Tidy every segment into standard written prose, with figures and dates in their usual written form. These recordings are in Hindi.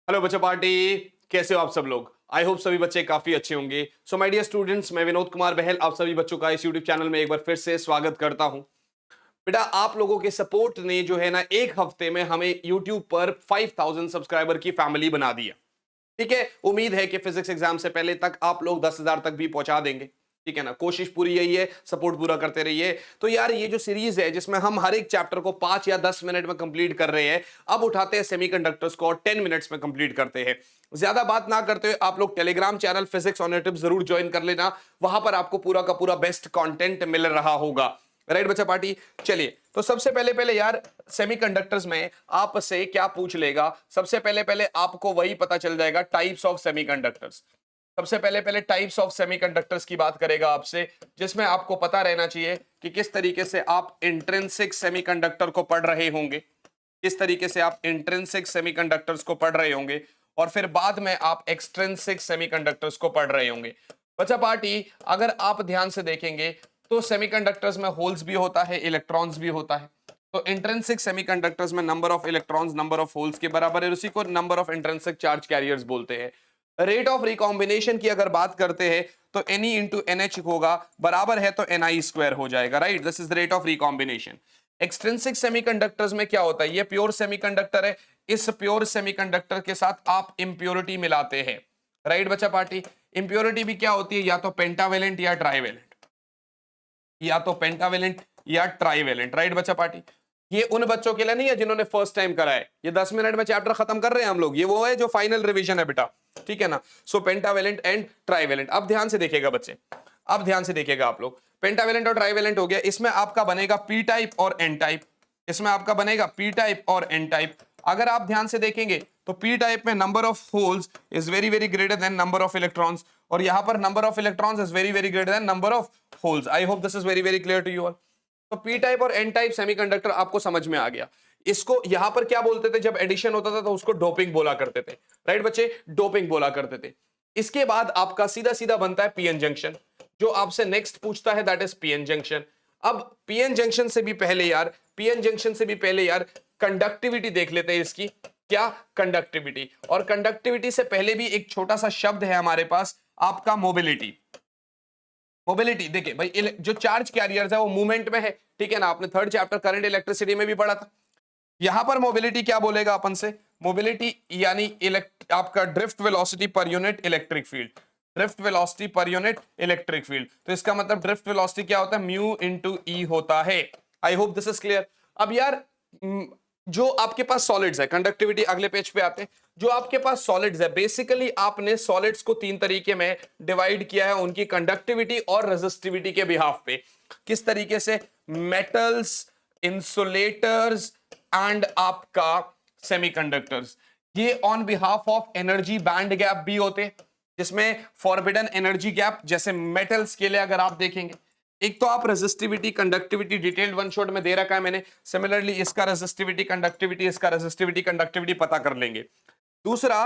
हेलो बच्चा पार्टी। कैसे हो आप सब लोग? आई होप सभी बच्चे काफी अच्छे होंगे। सो माय डियर स्टूडेंट्स, मैं विनोद कुमार बहल आप सभी बच्चों का इस यूट्यूब चैनल में एक बार फिर से स्वागत करता हूं। बेटा, आप लोगों के सपोर्ट ने जो है ना, एक हफ्ते में हमें यूट्यूब पर 5000 सब्सक्राइबर की फैमिली बना दिया। ठीक है, उम्मीद है कि फिजिक्स एग्जाम से पहले तक आप लोग 10,000 तक भी पहुंचा देंगे। ठीक है ना, कोशिश पूरी यही है, सपोर्ट पूरा करते रहिए। तो यार, ये जो सीरीज है जिसमें हम हर एक चैप्टर को 5 या 10 मिनट में कंप्लीट कर रहे हैं, अब उठाते हैं सेमीकंडक्टर्स को और 10 मिनट्स में कंप्लीट करते हैं। ज्यादा बात ना करते हुए आप लोग Telegram channel physics on tips जरूर ज्वाइन कर लेना। वहां पर आपको पूरा का पूरा बेस्ट कंटेंट मिल रहा होगा। राइट बच्चा पार्टी? चलिए, तो सबसे पहले पहले यार, सेमीकंडक्टर्स में आपसे क्या पूछ लेगा? सबसे पहले पहले आपको वही पता चल जाएगा, टाइप्स ऑफ सेमीकंडक्टर्स। सबसे पहले पहले टाइप्स ऑफ सेमीकंडक्टर्स की बात करेगा आपसे, जिसमें आपको पता रहना चाहिए कि किस तरीके से आप इंट्रिंसिक सेमीकंडक्टर को पढ़ रहे होंगे, किस तरीके से आप इंट्रिंसिक सेमीकंडक्टर्स को पढ़ रहे होंगे, और फिर बाद में आप एक्सट्रिंसिक सेमीकंडक्टर्स को पढ़ रहे होंगे। बच्चा पार्टी, अगर आप ध्यान से देखेंगे तो सेमीकंडक्टर्स में होल्स भी होता है, इलेक्ट्रॉन्स भी होता है। तो इंट्रिंसिक सेमीकंडक्टर्स में number of electrons number of holes के बराबर है, उसी को number of intrinsic charge carriers बोलते हैं। रेट ऑफ रिकॉम्बिनेशन की अगर बात करते हैं तो Ne इंटू NH होगा, बराबर है तो Ni स्क्वायर हो जाएगा। Right, this is rate of recombination. Extrinsic semiconductors में क्या होता है? ये प्योर सेमीकंडक्टर है, इस प्योर सेमीकंडक्टर के साथ आप इंप्योरिटी मिलाते हैं। राइट बच्चा पार्टी? इंप्योरिटी भी क्या होती है? या तो पेंटावेलेंट या ट्राइवेलेंट, या तो पेंटावेलेंट या ट्राइवेलेंट। राइट बच्चा पार्टी? ये उन बच्चों के लिए नहीं है जिन्होंने फर्स्ट टाइम करा है, ये 10 मिनट में चैप्टर खत्म कर रहे हैं हम लोग, ये वो है जो फाइनल रिवीजन है बेटा। ठीक है ना? सो पेंटावेलेंट एंड ट्राइवेलेंट। अब ध्यान से देखिएगा बच्चे, अब ध्यान से देखिएगा आप लोग। पेंटावेलेंट और ट्राइवेलेंट हो गया, इसमें आपका बनेगा पी टाइप और एन टाइप। इसमें आपका बनेगा पी टाइप और एन टाइप। अगर आप ध्यान से देखेंगे तो पी टाइप में number of holes is very very greater than number of electrons, और यहां पर number of electrons is very very greater than number of holes. I hope this is very very clear to you all. तो पी टाइप और एन टाइप सेमीकंडक्टर आपको समझ में आ गया। इसको यहां पर क्या बोलते थे? जब एडिशन होता था तो उसको डोपिंग बोला करते थे। राइट बच्चे? डोपिंग बोला करते थे। इसके बाद आपका सीधा सीधा बनता है पीएन जंक्शन। जो आपसे नेक्स्ट पूछता है दैट इज पीएन जंक्शन। अब पीएन जंक्शन से भी पहले यार, पीएन जंक्शन से भी पहले यार, कंडक्टिविटी देख लेते हैं इसकी। क्या? कंडक्टिविटी। और कंडक्टिविटी से पहले भी एक छोटा सा शब्द है हमारे पास, आपका मोबिलिटी। मोबिलिटी देखिए भाई, जो चार्ज कैरियर्स है वो मूवमेंट में है। ठीक है ना? आपने थर्ड चैप्टर करंट इलेक्ट्रिसिटी में भी पढ़ा था। यहां पर मोबिलिटी क्या बोलेगा अपन से? मोबिलिटी यानी आपका drift velocity per unit electric field. Drift velocity per unit electric field. तो इसका मतलब ड्रिफ्ट वेलोसिटी क्या होता है? म्यू इंटू ई होता है। आई होप दिस इज क्लियर। अब यार, जो आपके पास सॉलिड्स है, कंडक्टिविटी अगले पेज पे आते हैं। जो आपके पास सॉलिड्स है, बेसिकली आपने सॉलिड्स को तीन तरीके में डिवाइड किया है, उनकी कंडक्टिविटी और रेजिस्टिविटी के बिहाफ पे। किस तरीके से? मेटल्स, इंसुलेटर्स एंड आपका सेमीकंडक्टर्स। ये on behalf of energy band gap भी होते, जिसमें फॉरबिडन एनर्जी गैप, जैसे मेटल्स के लिए अगर आप देखेंगे, एक तो आप resistivity conductivity detailed one shot में दे रखा है मैंने। सिमिलरली इसका रेजिस्टिविटी कंडक्टिविटी, इसका रेजिस्टिविटी कंडक्टिविटी पता कर लेंगे। दूसरा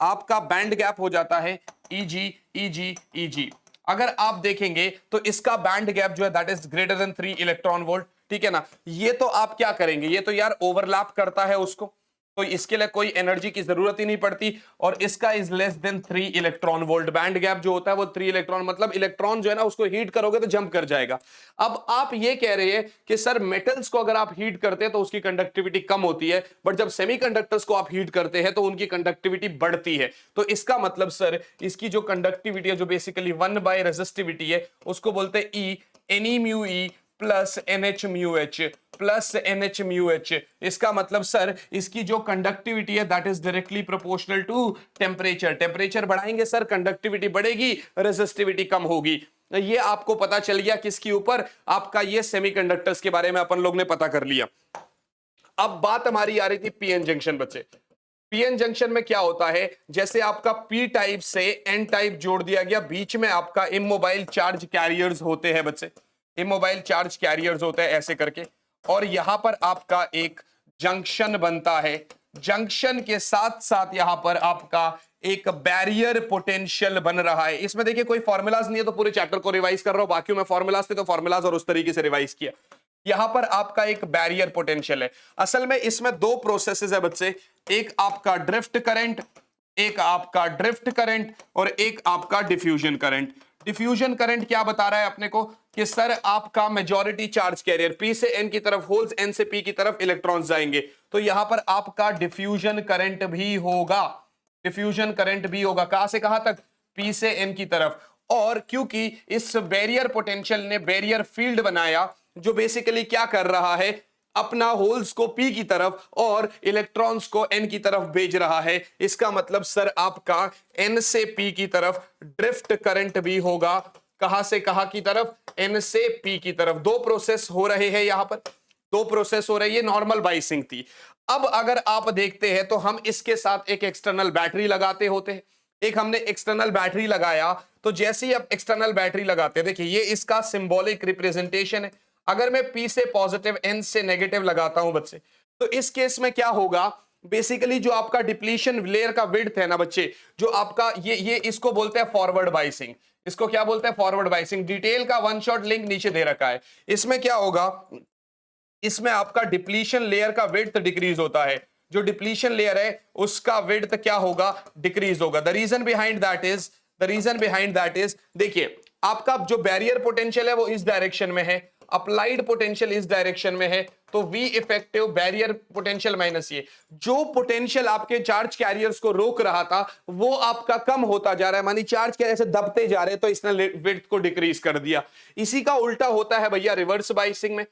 आपका बैंड गैप हो जाता है Eg Eg Eg। अगर आप देखेंगे तो इसका बैंड गैप जो है that is greater than 3 electron volt. ठीक है ना? ये तो आप क्या करेंगे, ये तो यार ओवरलैप करता है उसको, तो इसके लिए कोई एनर्जी की जरूरत ही नहीं पड़ती। और इसका is less than 3 electron volt. Band gap जो होता है वो 3 इलेक्ट्रॉन, मतलब इलेक्ट्रॉन जो है ना उसको हीट करोगे तो जंप कर जाएगा। अब आप ये कह रहे हैं कि सर मेटल्स को अगर आप हीट करते हैं तो उसकी कंडक्टिविटी कम होती है, बट जब सेमीकंडक्टर्स को आप हीट करते हैं तो उनकी कंडक्टिविटी बढ़ती है। तो इसका मतलब सर, इसकी जो कंडक्टिविटी है, जो बेसिकली 1 बाय रेजिस्टिविटी है, उसको बोलते हैं E, any mu E plus NH mu H plus NH mu H. इसका मतलब सर, इसकी जो कंडक्टिविटी है that is directly proportional to temperature. Temperature बढ़ाएंगे सर, कंडक्टिविटी बढ़ेगी, रेजिस्टिविटी कम होगी। ये आपको पता चल गया किसके ऊपर? आपका ये सेमीकंडक्टर्स के बारे में अपन लोग ने पता कर लिया। अब बात हमारी आ रही थी पीएन जंक्शन बच्चे। पीएन जंक्शन में क्या होता है? जैसे आपका पी टाइप से एन टाइप जोड़ दिया गया, बीच में आपका इमोबाइल चार्ज कैरियर्स होते हैं बच्चे, इमोबाइल चार्ज कैरियर्स होते हैं ऐसे करके, और यहां पर आपका एक जंक्शन बनता है। जंक्शन के साथ साथ यहां पर आपका एक बैरियर पोटेंशियल बन रहा है। इसमें देखिए कोई फॉर्मूलाज नहीं है तो पूरे चैप्टर को रिवाइज कर रहा हूं, बाकी में फॉर्मूलाज थे तो फॉर्मूलाज और उस तरीके से रिवाइज किया। यहां पर आपका एक बैरियर पोटेंशियल है। असल में इसमें दो प्रोसेसेस है बच्चे, एक आपका ड्रिफ्ट करंट एक आपका ड्रिफ्ट करंट और एक आपका डिफ्यूजन करंट। डिफ्यूजन करंट क्या बता रहा है अपने को कि सर आपका मेजॉरिटी चार्ज कैरियर पी से एन की तरफ होल्स, एन से पी की तरफ इलेक्ट्रॉन्स जाएंगे, तो यहां पर आपका डिफ्यूजन करंट भी होगा। डिफ्यूजन करंट भी होगा कहां से कहां तक? पी से एन की तरफ। और क्योंकि इस बैरियर पोटेंशियल ने बैरियर फील्ड बनाया जो बेसिकली क्या कर रहा है, अपना होल्स को पी की तरफ और इलेक्ट्रॉन्स को एन की तरफ भेज रहा है, इसका मतलब सर आपका एन से पी की तरफ ड्रिफ्ट करंट भी होगा। कहां से कहां की तरफ? एन से पी की तरफ। दो प्रोसेस हो रहे हैं यहां पर, दो प्रोसेस हो रही है, नॉर्मल बाइसिंग थी। अब अगर आप देखते हैं तो हम इसके साथ एक एक्सटर्नल बैटरी लगाते होते हैं। एक हमने एक्सटर्नल बैटरी लगाया, तो जैसे ही आप एक्सटर्नल बैटरी लगाते हैं, देखिए ये इसका सिंबॉलिक रिप्रेजेंटेशन है। अगर मैं पी से पॉजिटिव एन से नेगेटिव लगाता हूं बच्चे, तो इस केस में क्या होगा, बेसिकली जो आपका डिप्लीशन लेयर का विड्थ है ना बच्चे, जो आपका ये इसको बोलते हैं फॉरवर्ड बाइसिंग। इसको क्या बोलते हैं? Forward biasing. डिटेल का वन शॉट लिंक नीचे दे रखा है। इसमें क्या होगा, इसमें आपका डिप्लीशन लेयर का विड्थ डिक्रीज होता है। जो डिप्लीशन लेयर है उसका विड्थ क्या होगा? डिक्रीज होगा। The reason behind that is देखिए आपका जो बैरियर पोटेंशियल है वो इस डायरेक्शन में है, अप्लाइड पोटेंशियल इस डायरेक्शन में है, तो V effective barrier potential minus ये जो पोटेंशियल आपके चार्ज कैरियर्स को रोक रहा था वो आपका कम होता जा रहा है, मानी चार्ज कैरियर से दबते जा रहे हैं, तो इसने विड्थ को डिक्रीज कर दिया। इसी का उल्टा होता है भैया रिवर्स बाइसिंग में।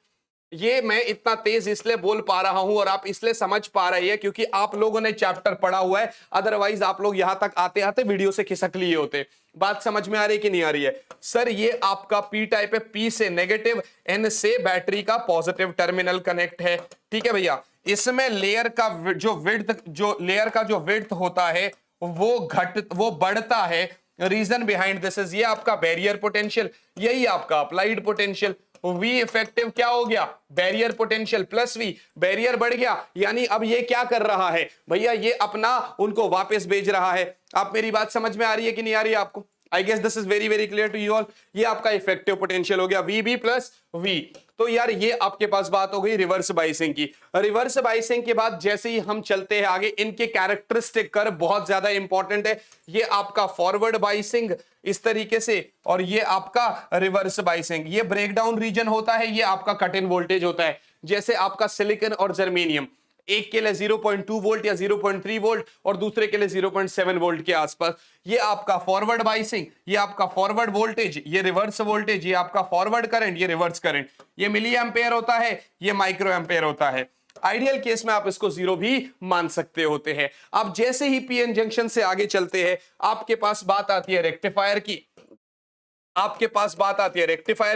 ये मैं इतना तेज इसलिए बोल पा रहा हूं और आप इसलिए समझ पा रहे हैं क्योंकि आप लोगों ने चैप्टर पढ़ा हुआ है, अदरवाइज आप लोग यहां तक आते आते वीडियो से खिसक लिए होते। बात समझ में आ रही कि नहीं आ रही है? सर ये आपका पी टाइप है, पी से नेगेटिव, एन से बैटरी का पॉजिटिव टर्मिनल कनेक्ट है। ठीक है भैया, इसमें लेयर का जो विड्थ होता है वो बढ़ता है। रीजन बिहाइंड दिस इज ये आपका बैरियर पोटेंशियल, यही आपका अप्लाइड पोटेंशियल। V इफेक्टिव क्या हो गया? Barrier potential plus V, barrier बढ़ गया, यानी अब ये क्या कर रहा है भैया, ये अपना उनको वापस भेज रहा है। आप मेरी बात समझ में आ रही है कि नहीं आ रही है आपको? I guess this is very very clear to you all. ये आपका इफेक्टिव पोटेंशियल हो गया VB प्लस V। तो यार ये आपके पास बात हो गई रिवर्स बाइसिंग की। रिवर्स बाइसिंग के बाद जैसे ही हम चलते हैं आगे, इनके कैरेक्टरिस्टिक कर्व बहुत ज्यादा इंपॉर्टेंट है। ये आपका फॉरवर्ड बाइसिंग इस तरीके से, और ये आपका रिवर्स बाइसिंग। ये ब्रेकडाउन रीजन होता है, ये आपका कट इन वोल्टेज होता है। जैसे आपका सिलिकॉन और जर्मेनियम, एक के लिए 0.2 वोल्ट या 0.3 वोल्ट और दूसरे के लिए 0.7 वोल्ट के आसपास। ये आपका फॉरवर्ड बाइसिंग, ये आपका फॉरवर्ड वोल्टेज, ये रिवर्स वोल्टेज, ये आपका फॉरवर्ड करंट, ये रिवर्स करंट। ये मिली एम्पेयर होता है, ये माइक्रो एम्पेयर होता है। आइडियल केस में आप इसको जीरो भी मान सकते होते हैं। अब जैसे ही पीएन जंक्शन से आगे चलते हैं, आपके पास बात आती है रेक्टिफायर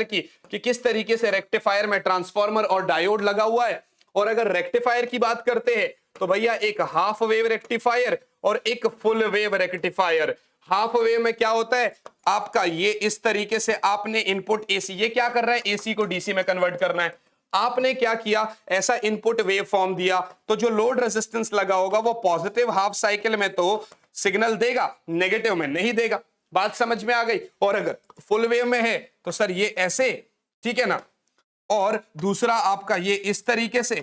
की। कि किस तरीके से रेक्टिफायर में ट्रांसफार्मर और डायोड लगा हुआ है। और अगर रेक्टिफायर की बात करते हैं तो भैया एक हाफ वेव रेक्टिफायर और एक full wave rectifier. Half wave में क्या होता है आपका, ये इस तरीके से आपने इनपुट एसी, ये क्या कर रहा है, एसी को डीसी में कन्वर्ट करना है। आपने क्या किया, ऐसा इनपुट वेव फॉर्म दिया, तो जो लोड रेजिस्टेंस लगा होगा वो पॉजिटिव हाफ साइकिल में तो सिग्नल देगा, नेगेटिव में नहीं देगा। बात समझ में आ गई? और अगर फुल वेव में है तो सर ये ऐसे, ठीक है ना, और दूसरा आपका ये इस तरीके से,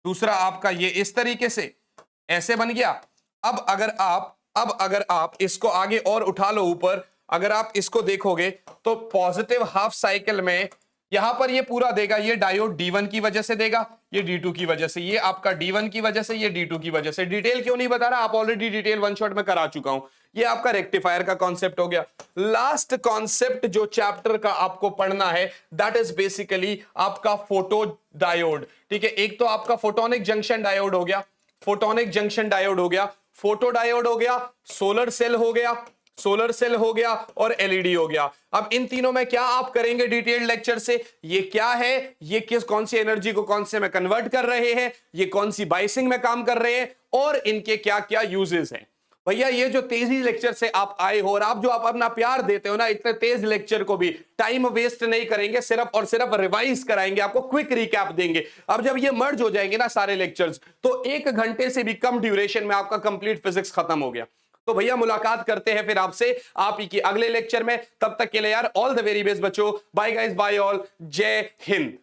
दूसरा आपका ये इस तरीके से ऐसे बन गया। अब अगर आप इसको आगे और उठा लो ऊपर, अगर आप इसको देखोगे तो पॉजिटिव हाफ साइकिल में यहां पर ये पूरा देगा, ये डायोड D1 की वजह से देगा, ये D2 की वजह से, ये आपका D1 की वजह से, ये D2 की वजह से। डिटेल क्यों नहीं बता रहा, आप ऑलरेडी डिटेल वन शॉट में करा चुका हूं। ये आपका रेक्टिफायर का कॉन्सेप्ट हो गया। लास्ट कॉन्सेप्ट जो चैप्टर का आपको पढ़ना है दैट इज बेसिकली आपका फोटो डायोड। ठीक है, एक तो आपका फोटोनिक जंक्शन डायोड हो गया, फोटो डायोड हो गया, सोलर सेल हो गया और एलईडी हो गया। अब इन तीनों में क्या आप करेंगे डिटेल्ड लेक्चर से, ये क्या है, ये कौन सी एनर्जी को कौन से में कन्वर्ट कर रहे हैं, ये कौन सी बाइसिंग में काम कर रहे हैं और इनके क्या क्या यूजेस हैं। भैया ये जो तेजी लेक्चर से आप आए हो और आप जो आप अपना प्यार देते हो ना, इतने तेज लेक्चर को भी टाइम वेस्ट नहीं करेंगे, सिर्फ और सिर्फ रिवाइज कराएंगे, आपको क्विक रिकैप देंगे। अब जब ये मर्ज हो जाएंगे ना सारे लेक्चर्स, तो 1 घंटे से भी कम ड्यूरेशन में आपका कंप्लीट फिजिक्स खत्म हो गया। तो भैया मुलाकात करते हैं फिर आपसे आप ही की अगले लेक्चर में। तब तक के लिए यार ऑल द वेरी बेस्ट बच्चों, बाय गाइस, बाय ऑल, जय हिंद।